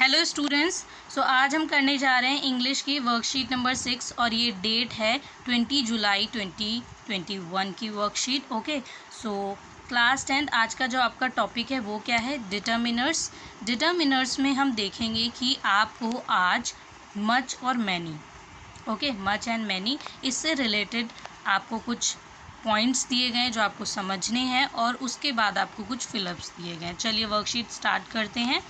Hello students. सो आज हम करने जा रहे हैं इंग्लिश की वर्कशीट नंबर 6 और ये डेट है 20 जुलाई 2021 की वर्कशीट। ओके, सो क्लास 10 आज का जो आपका टॉपिक है वो क्या है? डिटर्मिनर्स। डिटर्मिनर्स में हम देखेंगे कि आपको आज मच और many, okay, much and many, इससे रिलेटेड आपको कुछ पॉइंट्स दिए गए हैं जो आपको समझने हैं और उसके बाद आपको कुछ फिलअप्स दिए गए हैं। चलिए वर्कशीट स्टार्ट करते हैं।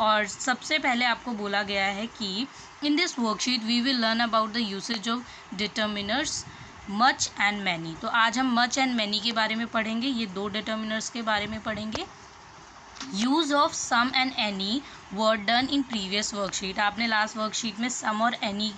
और सबसे पहले आपको बोला गया है कि in this worksheet we will learn about the usage of determiners much and many. तो आज हम मच एंड मैनी के बारे में पढ़ेंगे, ये दो डिटर्मिनर्स के बारे में पढ़ेंगे। Use of some and any were done in previous worksheet. आपने लास्ट वर्कशीट में सम और एनी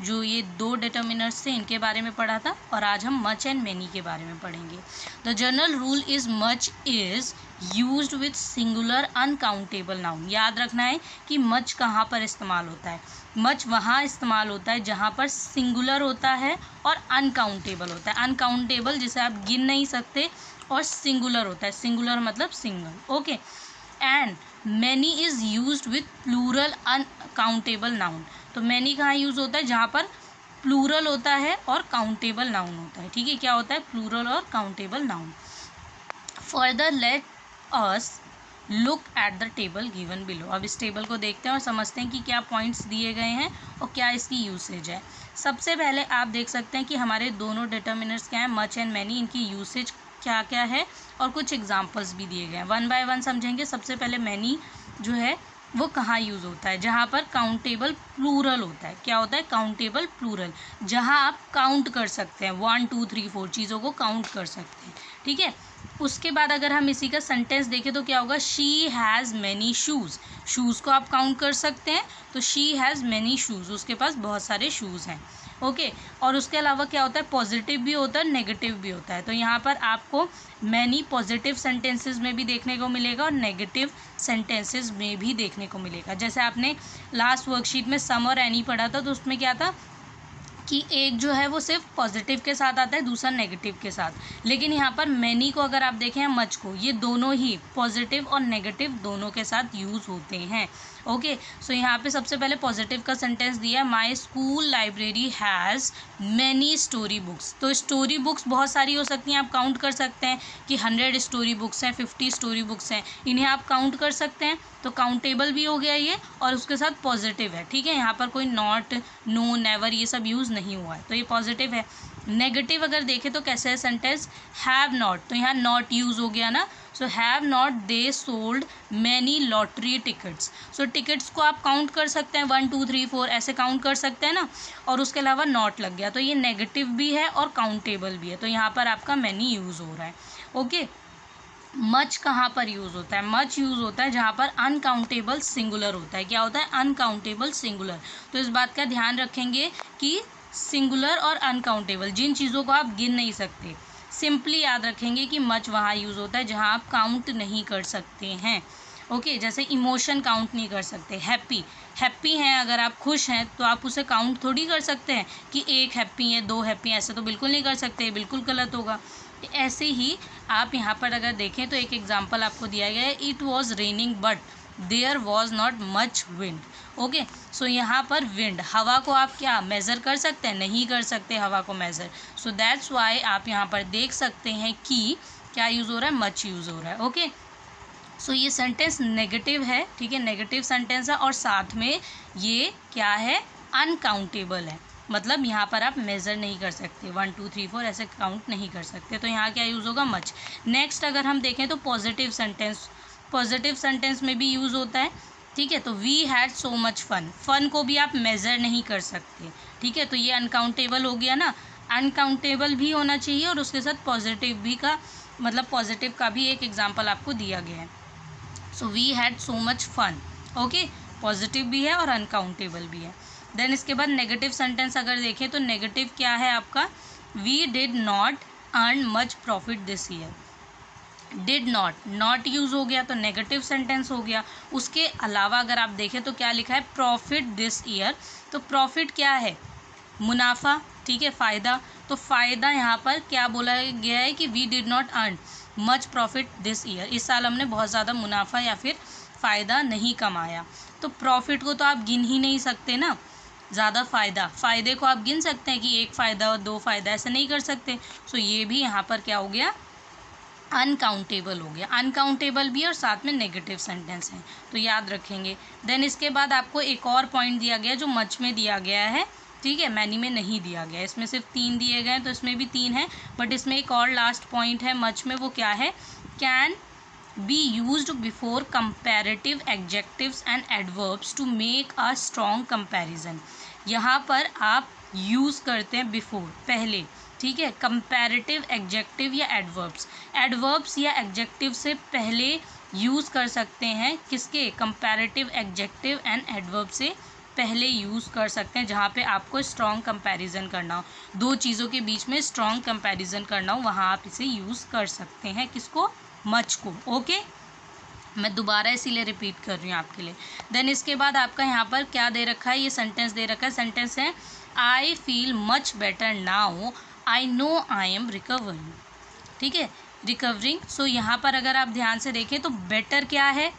जो ये दो डिटर्मिनर्स थे इनके बारे में पढ़ा था और आज हम मच एंड मैनी के बारे में पढ़ेंगे। The general rule is much is used with singular uncountable noun. याद रखना है कि मच कहाँ पर इस्तेमाल होता है। मच वहाँ इस्तेमाल होता है जहाँ पर सिंगुलर होता है और अनकाउंटेबल होता है। अनकाउंटेबल जिसे आप गिन नहीं सकते और सिंगुलर होता है, सिंगुलर मतलब single. Okay, and many is used with plural uncountable noun. तो मैनी कहाँ यूज़ होता है? जहाँ पर प्लूरल होता है और काउंटेबल नाउन होता है। ठीक है, क्या होता है? प्लूरल और countable noun. Further let us look at the table given below. अब इस टेबल को देखते हैं और समझते हैं कि क्या पॉइंट्स दिए गए हैं और क्या इसकी यूसेज है। सबसे पहले आप देख सकते हैं कि हमारे दोनों डिटर्मिनर्स क्या हैं, मच एंड मैनी, इनकी यूसेज क्या क्या है और कुछ एग्जांपल्स भी दिए गए हैं। वन बाय वन समझेंगे। सबसे पहले मैनी जो है वो कहाँ यूज़ होता है? जहाँ पर काउंटेबल प्लूरल होता है। क्या होता है? काउंटेबल प्लूरल, जहाँ आप काउंट कर सकते हैं, 1 2 3 4 चीज़ों को काउंट कर सकते हैं। ठीक है, उसके बाद अगर हम इसी का सेंटेंस देखें तो क्या होगा? She has many shoes. Shoes को आप काउंट कर सकते हैं, तो शी हैज़ मैनी शूज़, उसके पास बहुत सारे शूज़ हैं। ओके, और उसके अलावा क्या होता है? पॉजिटिव भी होता है, नेगेटिव भी होता है। तो यहाँ पर आपको मैनी पॉजिटिव सेंटेंसेस में भी देखने को मिलेगा और नेगेटिव सेंटेंसेस में भी देखने को मिलेगा। जैसे आपने लास्ट वर्कशीट में सम और एनी पढ़ा था, तो उसमें क्या था कि एक जो है वो सिर्फ पॉजिटिव के साथ आता है, दूसरा नेगेटिव के साथ। लेकिन यहाँ पर मैनी को अगर आप देखें, मच को, ये दोनों ही पॉजिटिव और नेगेटिव दोनों के साथ यूज़ होते हैं। ओके, सो यहाँ पे सबसे पहले पॉजिटिव का सेंटेंस दिया है, my school library has many story books. तो स्टोरी बुक्स बहुत सारी हो सकती हैं, आप काउंट कर सकते हैं कि 100 स्टोरी बुक्स हैं, 50 स्टोरी बुक्स हैं, इन्हें आप काउंट कर सकते हैं। तो काउंटेबल भी हो गया ये और उसके साथ पॉजिटिव है। ठीक है, यहाँ पर कोई नॉट, नो, नेवर ये सब यूज़ नहीं हुआ है, तो ये पॉजिटिव है। नेगेटिव अगर देखें तो कैसे है सेंटेंस? हैव नॉट, तो यहाँ नॉट यूज़ हो गया ना। So have not they sold many lottery tickets. So tickets को आप काउंट कर सकते हैं, 1 2 3 4 ऐसे काउंट कर सकते हैं ना, और उसके अलावा नॉट लग गया, तो ये नेगेटिव भी है और काउंटेबल भी है। तो यहाँ पर आपका मैनी यूज़ हो रहा है। ओके, मच कहाँ पर यूज़ होता है? मच यूज़ होता है जहाँ पर अनकाउंटेबल सिंगुलर होता है। क्या होता है? Uncountable singular. तो इस बात का ध्यान रखेंगे कि सिंगुलर और अनकाउंटेबल, जिन चीज़ों को आप गिन नहीं सकते, सिंपली याद रखेंगे कि मच वहाँ यूज़ होता है जहाँ आप काउंट नहीं कर सकते हैं। ओके, जैसे इमोशन काउंट नहीं कर सकते। हैप्पी, हैप्पी हैं, अगर आप खुश हैं तो आप उसे काउंट थोड़ी कर सकते हैं कि 1 हैप्पी है, 2 हैप्पी हैं, ऐसे तो बिल्कुल नहीं कर सकते, बिल्कुल गलत होगा। ऐसे ही आप यहाँ पर अगर देखें तो एक एग्जांपल आपको दिया गया है, it was raining but there was not much wind. Okay, so यहाँ पर विंड, हवा को आप क्या मेज़र कर सकते हैं? नहीं कर सकते हवा को मेज़र। सो दैट्स वाई आप यहाँ पर देख सकते हैं कि क्या यूज़ हो रहा है? मच यूज़ हो रहा है। ओके, सो ये सेंटेंस नेगेटिव है। ठीक है, नेगेटिव सेंटेंस है और साथ में ये क्या है? अनकाउंटेबल है, मतलब यहाँ पर आप मेज़र नहीं कर सकते, 1 2 3 4 ऐसे काउंट नहीं कर सकते। तो यहाँ क्या यूज़ होगा? मच। नेक्स्ट अगर हम देखें तो पॉजिटिव सेंटेंस, पॉजिटिव सेंटेंस में भी यूज़ होता है। ठीक है, तो we had so much fun. Fun को भी आप मेज़र नहीं कर सकते। ठीक है, तो ये अनकाउंटेबल हो गया ना। अनकाउंटेबल भी होना चाहिए और उसके साथ पॉजिटिव भी का, मतलब पॉजिटिव का भी एक एग्जाम्पल आपको दिया गया है। So we had so much fun. Okay, positive भी है और अनकाउंटेबल भी है। देन इसके बाद नेगेटिव सेंटेंस अगर देखें तो नेगेटिव क्या है आपका? We did not earn much profit this year. Did not, not use हो गया तो नेगेटिव सेंटेंस हो गया। उसके अलावा अगर आप देखें तो क्या लिखा है? Profit this year. तो प्रॉफिट क्या है? मुनाफा। ठीक है, फ़ायदा। तो फ़ायदा यहाँ पर क्या बोला गया है कि we did not earn much profit this year. इस साल हमने बहुत ज़्यादा मुनाफा या फिर फ़ायदा नहीं कमाया। तो प्रॉफिट को तो आप गिन ही नहीं सकते ना, ज़्यादा फ़ायदे को आप गिन सकते हैं कि एक फ़ायदा और दो फ़ायदा, ऐसे नहीं कर सकते। सो ये भी यहाँ पर क्या हो गया, अनकाउंटेबल हो गया। अनकाउंटेबल भी और साथ में नेगेटिव सेंटेंस है, तो याद रखेंगे। देन इसके बाद आपको एक और पॉइंट दिया गया जो मच में दिया गया है, ठीक है, मैनी में नहीं दिया गया। इसमें सिर्फ 3 दिए गए हैं, तो इसमें भी 3 है, बट इसमें एक और लास्ट पॉइंट है मच में, वो क्या है, can be used before comparative adjectives and adverbs to make a strong comparison. यहाँ पर आप यूज़ करते हैं बिफोर, पहले, ठीक है, कंपैरेटिव एडजेक्टिव या एडवर्ब्स या एडजेक्टिव से पहले यूज़ कर सकते हैं, किसके, कंपैरेटिव एडजेक्टिव एंड एडवर्ब से पहले यूज़ कर सकते हैं, जहाँ पे आपको स्ट्रॉन्ग कंपैरिजन करना हो, दो चीज़ों के बीच में स्ट्रॉन्ग कंपैरिजन करना हो, वहाँ आप इसे यूज़ कर सकते हैं, किसको, मच को। ओके, मैं दोबारा इसीलिए रिपीट कर रही हूँ आपके लिए। देन इसके बाद आपका यहाँ पर क्या दे रखा है, ये सेंटेंस दे रखा है, सेंटेंस है I feel much better now, I know I am recovering, ठीक है, रिकवरिंग। सो यहाँ पर अगर आप ध्यान से देखें तो बेटर क्या है,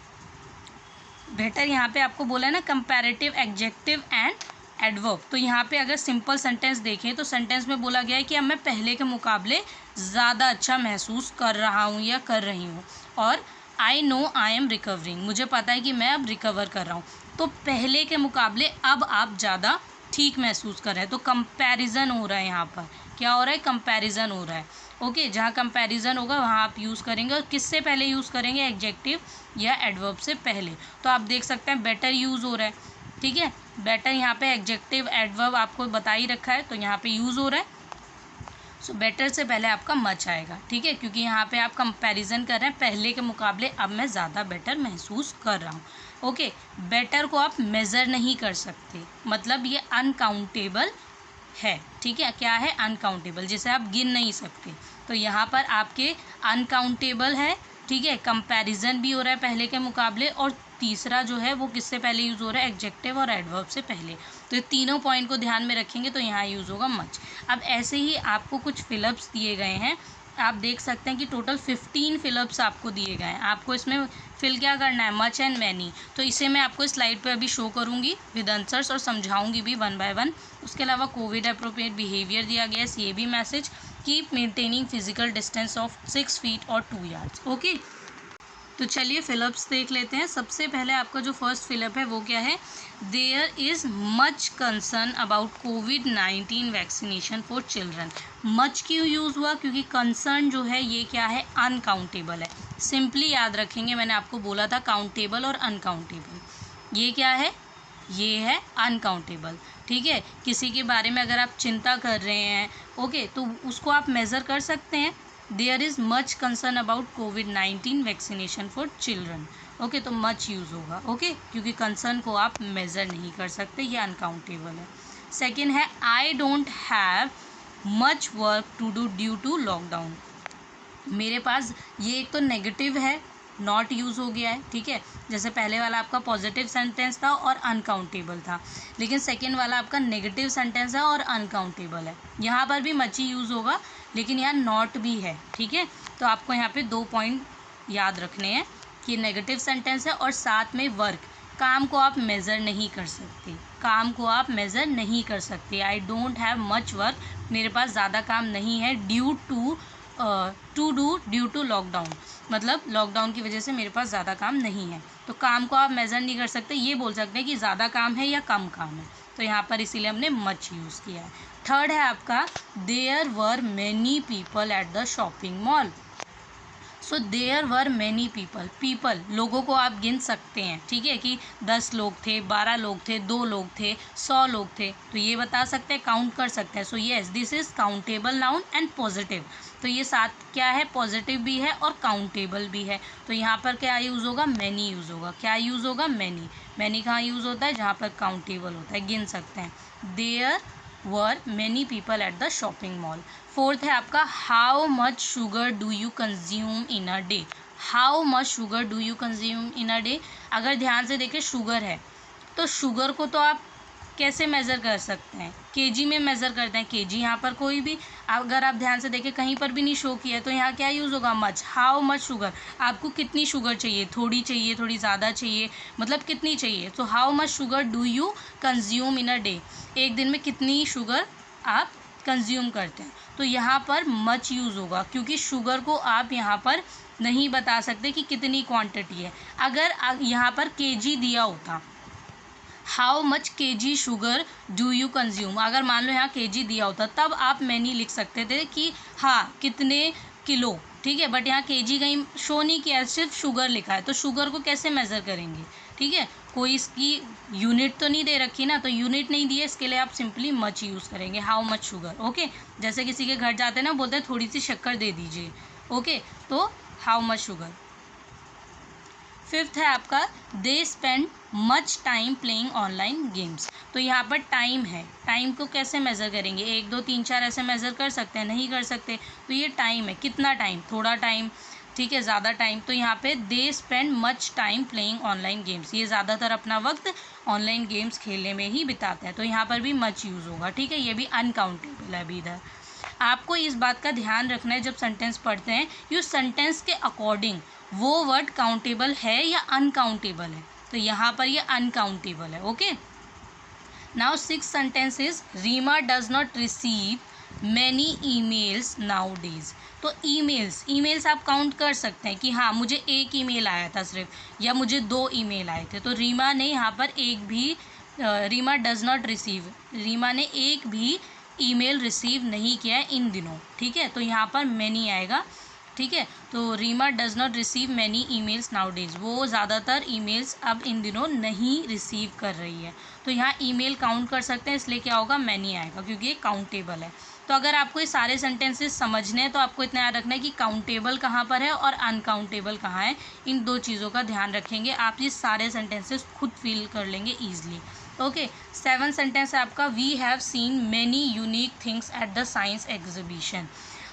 बेटर यहाँ पे आपको बोला है ना कंपैरेटिव एडजेक्टिव एंड एडवर्ब। तो यहाँ पे अगर सिंपल सेंटेंस देखें तो सेंटेंस में बोला गया है कि अब मैं पहले के मुकाबले ज़्यादा अच्छा महसूस कर रहा हूँ या कर रही हूँ, और I know I am recovering, मुझे पता है कि मैं अब रिकवर कर रहा हूँ। तो पहले के मुकाबले अब आप ज़्यादा ठीक महसूस कर रहे हैं, तो कंपैरिजन हो रहा है, यहाँ पर क्या हो रहा है, कंपैरिजन हो रहा है। ओके, जहाँ कंपैरिजन होगा वहाँ आप यूज़ करेंगे, और किससे पहले यूज़ करेंगे, एडजेक्टिव या एडवर्ब से पहले। तो आप देख सकते हैं बेटर यूज़ हो रहा है, ठीक है, बेटर यहाँ पे एडजेक्टिव एडवर्ब आपको बता ही रखा है, तो यहाँ पे यूज़ हो रहा है। सो बेटर से पहले आपका मच आएगा, ठीक है, क्योंकि यहाँ पे आप कंपैरिजन कर रहे हैं, पहले के मुकाबले अब मैं ज़्यादा बेटर महसूस कर रहा हूँ। ओके, बेटर को आप मेज़र नहीं कर सकते, मतलब ये अनकाउंटेबल है, ठीक है, क्या है, अनकाउंटेबल, जिसे आप गिन नहीं सकते। तो यहाँ पर आपके अनकाउंटेबल है, ठीक है, कंपैरिजन भी हो रहा है पहले के मुकाबले, और तीसरा जो है वो किससे पहले यूज़ हो रहा है, एडजेक्टिव और एडवर्ब से पहले। तो ये तीनों पॉइंट को ध्यान में रखेंगे तो यहाँ यूज़ होगा मच। अब ऐसे ही आपको कुछ फिलअप्स दिए गए हैं, आप देख सकते हैं कि टोटल 15 फिलअप्स आपको दिए गए हैं, आपको इसमें फिल क्या करना है, मच एंड मैनी। तो इसे मैं आपको स्लाइड पे अभी शो करूँगी विद आंसर्स और समझाऊँगी भी 1 बाय 1। उसके अलावा कोविड अप्रोप्रिएट बिहेवियर दिया गया है, CAB message, keep maintaining physical distance of 6 feet और 2 यार्ड्स। ओके, तो चलिए फिलअप्स देख लेते हैं। सबसे पहले आपका जो फर्स्ट फिलअप है वो क्या है, there is much concern about कोविड-19 वैक्सीनेशन फॉर चिल्ड्रन। मच क्यों यूज़ हुआ, क्योंकि कंसर्न जो है ये क्या है, अनकाउंटेबल है। सिंपली याद रखेंगे, मैंने आपको बोला था काउंटेबल और अनकाउंटेबल, ये क्या है, ये है अनकाउंटेबल, ठीक है। किसी के बारे में अगर आप चिंता कर रहे हैं, ओके, तो उसको आप मेज़र कर सकते हैं। There is much concern about कोविड-19 वैक्सीनेशन फॉर चिल्ड्रन, ओके, तो मच यूज़ होगा, ओके, क्योंकि कंसर्न को आप मेज़र नहीं कर सकते, ये अनकाउंटेबल है। सेकेंड है I don't have much work to do due to lockdown. मेरे पास, ये एक तो नेगेटिव है, नॉट यूज़ हो गया है, ठीक है, जैसे पहले वाला आपका पॉजिटिव सेंटेंस था और अनकाउंटेबल था, लेकिन सेकंड वाला आपका नेगेटिव सेंटेंस है और अनकाउंटेबल है। यहाँ पर भी मच ही यूज़ होगा, लेकिन यहाँ नॉट भी है, ठीक है। तो आपको यहाँ पे 2 पॉइंट याद रखने हैं कि नेगेटिव सेंटेंस है और साथ में वर्क, काम को आप मेज़र नहीं कर सकते, काम को आप मेज़र नहीं कर सकते। आई डोंट हैव मच वर्क, मेरे पास ज़्यादा काम नहीं है, ड्यू टू लॉकडाउन, मतलब लॉकडाउन की वजह से मेरे पास ज़्यादा काम नहीं है। तो काम को आप मेज़र नहीं कर सकते, ये बोल सकते हैं कि ज़्यादा काम है या कम काम है, तो यहाँ पर इसीलिए हमने मच यूज़ किया है। थर्ड है आपका there were many people at the shopping mall. So there were many people, लोगों को आप गिन सकते हैं, ठीक है, कि 10 लोग थे, 12 लोग थे, 2 लोग थे, 100 लोग थे, तो ये बता सकते हैं, काउंट कर सकते हैं। So yes, this is countable noun and positive, तो ये साथ क्या है, पॉजिटिव भी है और काउंटेबल भी है। तो यहाँ पर क्या यूज़ होगा, मैनी यूज़ होगा। क्या यूज़ होगा, मैनी। मैनी कहाँ यूज़ होता है, जहाँ पर काउंटेबल होता है, गिन सकते हैं। There were many people at the shopping mall. Fourth है आपका how much sugar do you consume in a day. How much sugar do you consume in a day, अगर ध्यान से देखें शुगर है, तो शुगर को तो आप कैसे मेज़र कर सकते हैं, केजी में मेज़र करते हैं। केजी यहाँ पर कोई भी, अगर आप ध्यान से देखें कहीं पर भी नहीं शो किया है, तो यहाँ क्या यूज़ होगा, मच। हाउ मच शुगर, आपको कितनी शुगर चाहिए, थोड़ी चाहिए, थोड़ी ज़्यादा चाहिए, मतलब कितनी चाहिए। तो how much sugar do you consume in a day, एक दिन में कितनी शुगर आप कंज्यूम करते हैं। तो यहाँ पर मच यूज़ होगा, क्योंकि शुगर को आप यहाँ पर नहीं बता सकते कि कितनी क्वांटिटी है। अगर यहाँ पर केजी दिया होता, how much KG sugar do you consume, अगर मान लो यहाँ केजी दिया होता, तब आप मैनी लिख सकते थे कि हाँ कितने किलो, ठीक है। बट यहाँ केजी कहीं शो नहीं किया, सिर्फ शुगर लिखा है, तो शुगर को कैसे मेज़र करेंगे, ठीक है। कोई इसकी यूनिट तो नहीं दे रखी ना, तो यूनिट नहीं दी है, इसके लिए आप सिंपली मच यूज़ करेंगे, हाउ मच शुगर, ओके। जैसे किसी के घर जाते हैं ना, बोलते हैं थोड़ी सी शक्कर दे दीजिए, ओके, तो हाउ मच शुगर। फिफ्थ है आपका, they spend much time playing online games. तो यहाँ पर टाइम है, टाइम को कैसे मेज़र करेंगे, 1 2 3 4 ऐसे मेज़र कर सकते हैं, नहीं कर सकते। तो ये टाइम है, कितना टाइम, थोड़ा टाइम, ठीक है, ज़्यादा टाइम। तो यहाँ पे they spend much time playing online games, ये ज़्यादातर अपना वक्त ऑनलाइन गेम्स खेलने में ही बिताते हैं, तो यहाँ पर भी मच यूज़ होगा, ठीक है। ये भी अनकाउंटेबल है अभी इधर। आपको इस बात का ध्यान रखना है जब सेंटेंस पढ़ते हैं, ये सेंटेंस के अकॉर्डिंग वो वर्ड काउंटेबल है या अनकाउंटेबल है। तो यहाँ पर ये अनकाउंटेबल है, okay. Now six sentence is, Reema does not receive many emails now days. तो ईमेल्स आप काउंट कर सकते हैं कि हाँ मुझे एक ईमेल आया था सिर्फ, या मुझे 2 ईमेल आए थे। तो रीमा ने यहाँ पर एक भी, Reema does not receive, Reema ने एक भी ईमेल रिसीव नहीं किया है इन दिनों, ठीक है। तो यहाँ पर मैनी आएगा, ठीक है। तो Reema does not receive many emails now days, वो ज़्यादातर ईमेल्स अब इन दिनों नहीं रिसीव कर रही है। तो यहाँ ईमेल काउंट कर सकते हैं, इसलिए क्या होगा, मैनी आएगा, क्योंकि ये काउंटेबल है। तो अगर आपको ये सारे सेंटेंसेस समझने हैं, तो आपको इतना याद रखना है कि काउंटेबल कहाँ पर है और अनकाउंटेबल कहाँ है। इन 2 चीज़ों का ध्यान रखेंगे, आप ये सारे सेंटेंसेस खुद फील कर लेंगे ईजिली, ओके। 7 सेंटेंस है आपका, we have seen many unique things at the science exhibition.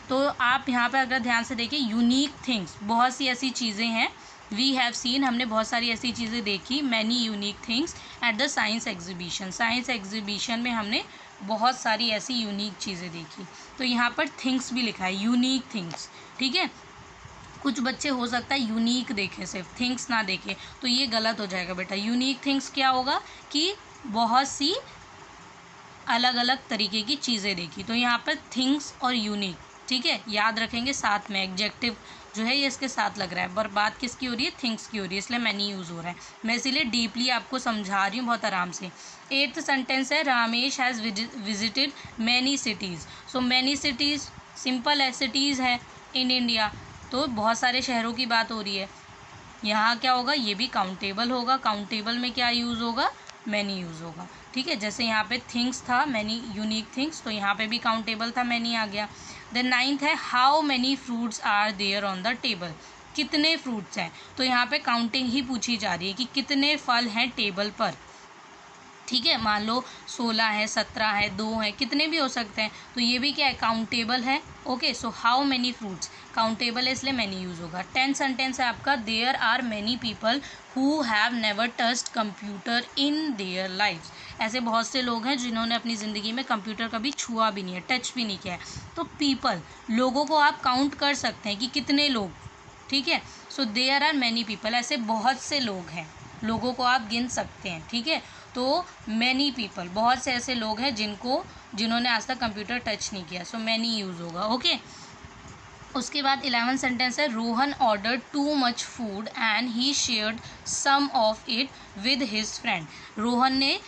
तो आप यहाँ पर अगर ध्यान से देखिए, यूनिक थिंग्स, बहुत सी ऐसी चीज़ें हैं। वी हैव सीन, हमने बहुत सारी ऐसी चीज़ें देखी, many unique things at the science exhibition, science exhibition में हमने बहुत सारी ऐसी यूनिक चीज़ें देखी। तो यहाँ पर थिंग्स भी लिखा है, यूनिक थिंग्स, ठीक है। कुछ बच्चे हो सकता है यूनिक देखें, सिर्फ थिंग्स ना देखें, तो ये गलत हो जाएगा बेटा। यूनिक थिंग्स क्या होगा कि बहुत सी अलग अलग तरीके की चीज़ें देखी। तो यहाँ पर थिंग्स और यूनिक, ठीक है, याद रखेंगे। साथ में एडजेक्टिव जो है ये इसके साथ लग रहा है, पर बात किसकी हो रही है, थिंग्स की हो रही है, इसलिए मैनी यूज़ हो रहा है। मैं इसीलिए डीपली आपको समझा रही हूँ बहुत आराम से। 8th सेंटेंस है, Ramesh has visited many cities. So many cities simple है, सिटीज़ है इन इंडिया, तो बहुत सारे शहरों की बात हो रही है। यहाँ क्या होगा, ये भी काउंटेबल होगा, काउंटेबल में क्या यूज़ होगा, मैनी यूज़ होगा, ठीक है। जैसे यहाँ पे थिंग्स था, मैनी यूनिक थिंग्स, तो यहाँ पे भी काउंटेबल था, मैनी आ गया। देन 9th है, how many fruits are there on the table, कितने फ्रूट्स हैं। तो यहाँ पे काउंटिंग ही पूछी जा रही है कि कितने फल हैं टेबल पर, ठीक है। मान लो 16 है, 17 है, 2 है, कितने भी हो सकते हैं, तो ये भी क्या है, काउंटेबल है, okay. So how many fruits countable है, इसलिए मैनी यूज़ होगा। 10th सेंटेंस है आपका, there are many people who have never touched computer in their lifes. ऐसे बहुत से लोग हैं जिन्होंने अपनी ज़िंदगी में कंप्यूटर कभी छुआ भी नहीं है, टच भी नहीं किया है। तो पीपल, लोगों को आप काउंट कर सकते हैं कि कितने लोग, ठीक है। So there are many people, ऐसे बहुत से लोग हैं, लोगों को आप गिन सकते हैं, ठीक है। तो मैनी पीपल, बहुत से ऐसे लोग हैं जिन्होंने आज तक कंप्यूटर टच नहीं किया, सो मैनी यूज़ होगा, ओके। उसके बाद 11 सेंटेंस है, Rohan order too much food and he shared some of it with his friend. Rohan ने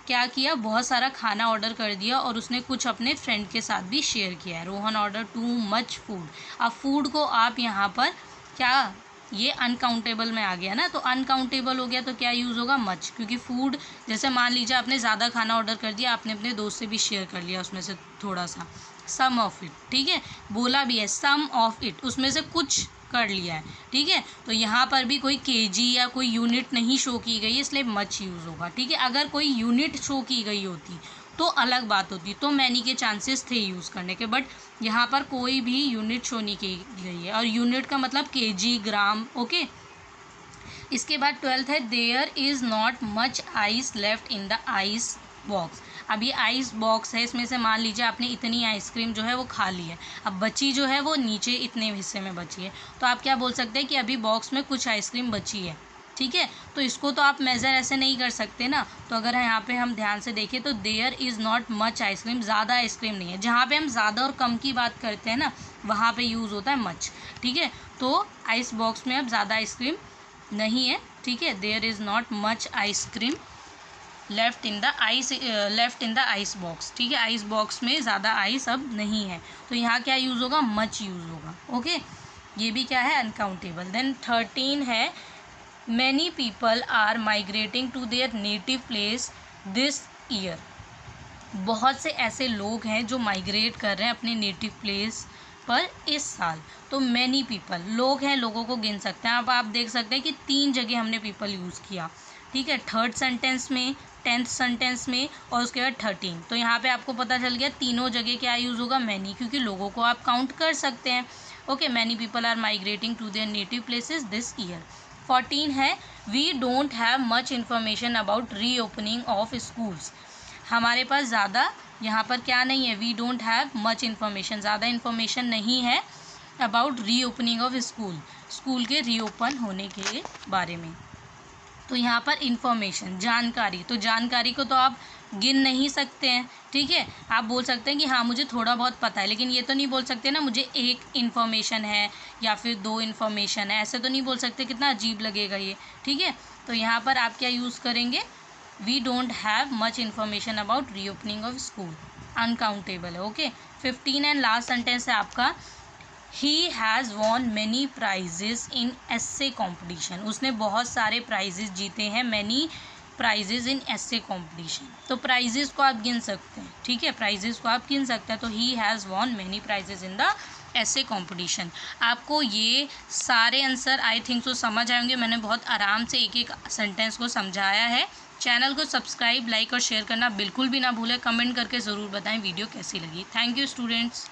क्या किया, बहुत सारा खाना ऑर्डर कर दिया और उसने कुछ अपने फ्रेंड के साथ भी शेयर किया है। Rohan order too much food. अब फूड को आप यहाँ पर क्या, ये अनकाउंटेबल में आ गया ना, तो अनकाउंटेबल हो गया तो क्या यूज़ होगा, मच, क्योंकि फूड, जैसे मान लीजिए आपने ज़्यादा खाना ऑर्डर कर दिया, आपने अपने दोस्त से भी शेयर कर लिया उसमें से थोड़ा सा, सम ऑफ इट, ठीक है, बोला भी है सम ऑफ इट, उसमें से कुछ कर लिया है, ठीक है। तो यहाँ पर भी कोई केजी या कोई यूनिट नहीं शो की गई है, इसलिए मच यूज़ होगा, ठीक है। अगर कोई यूनिट शो की गई होती तो अलग बात होती, तो मैनी के चांसेस थे यूज़ करने के, बट यहाँ पर कोई भी यूनिट शो नहीं की गई है, और यूनिट का मतलब केजी, ग्राम, ओके। इसके बाद 12th है, there is not much ice left in the ice box. अब ये आइस बॉक्स है, इसमें से मान लीजिए आपने इतनी आइसक्रीम जो है वो खा ली है, अब बची जो है वो नीचे इतने हिस्से में बची है, तो आप क्या बोल सकते हैं कि अभी बॉक्स में कुछ आइसक्रीम बची है, ठीक है। तो इसको तो आप मेज़र ऐसे नहीं कर सकते ना, तो अगर यहाँ पे हम ध्यान से देखें तो there is not much ice cream, ज़्यादा आइसक्रीम नहीं है। जहाँ पे हम ज़्यादा और कम की बात करते हैं ना, वहाँ पे यूज़ होता है मच, ठीक है। तो आइस बॉक्स में अब ज़्यादा आइसक्रीम नहीं है, ठीक है। There is not much ice cream left in the ice box, ठीक है। आइस बॉक्स में ज़्यादा आइस अब नहीं है, तो यहाँ क्या यूज़ होगा, मच यूज़ होगा, ओके। ये भी क्या है, अनकाउंटेबल। देन 13 है, many people are migrating to their native place this year. बहुत से ऐसे लोग हैं जो माइग्रेट कर रहे हैं अपने नेटिव प्लेस पर इस साल। तो मैनी पीपल, लोग हैं, लोगों को गिन सकते हैं। अब आप देख सकते हैं कि 3 जगह हमने पीपल यूज़ किया, ठीक है, 3rd सेंटेंस में, 10th सेंटेंस में और उसके बाद 13। तो यहाँ पे आपको पता चल गया तीनों जगह क्या यूज़ होगा, मैनी, क्योंकि लोगों को आप काउंट कर सकते हैं, okay. Many people are migrating to their native places this year. 14 है, we don't have much information about reopening of schools. हमारे पास ज़्यादा यहाँ पर क्या नहीं है, we don't have much information, ज़्यादा इन्फॉर्मेशन नहीं है about reopening of school, school के रीओपन होने के बारे में। तो यहाँ पर इन्फॉर्मेशन, जानकारी, तो जानकारी को तो आप गिन नहीं सकते हैं, ठीक है। आप बोल सकते हैं कि हाँ मुझे थोड़ा बहुत पता है, लेकिन ये तो नहीं बोल सकते ना मुझे 1 इन्फॉर्मेशन है या फिर 2 इन्फॉर्मेशन है, ऐसे तो नहीं बोल सकते, कितना अजीब लगेगा ये, ठीक है। तो यहाँ पर आप क्या यूज़ करेंगे, we don't have much information about reopening of school, uncountable है, ओके। 15 एंड लास्ट सेंटेंस है आपका, he has won many prizes in essay competition. उसने बहुत सारे प्राइजेज़ जीते हैं, many prizes in essay competition. तो प्राइजेज़ को आप गिन सकते हैं, ठीक है, प्राइजेज़ को आप गिन सकते हैं। तो ही has won many prizes in the essay competition. आपको ये सारे आंसर आई थिंक सो समझ आएंगे। मैंने बहुत आराम से एक एक सेंटेंस को समझाया है। चैनल को सब्सक्राइब, लाइक और शेयर करना बिल्कुल भी ना भूलें। कमेंट करके ज़रूर बताएं वीडियो कैसी लगी। Thank you students.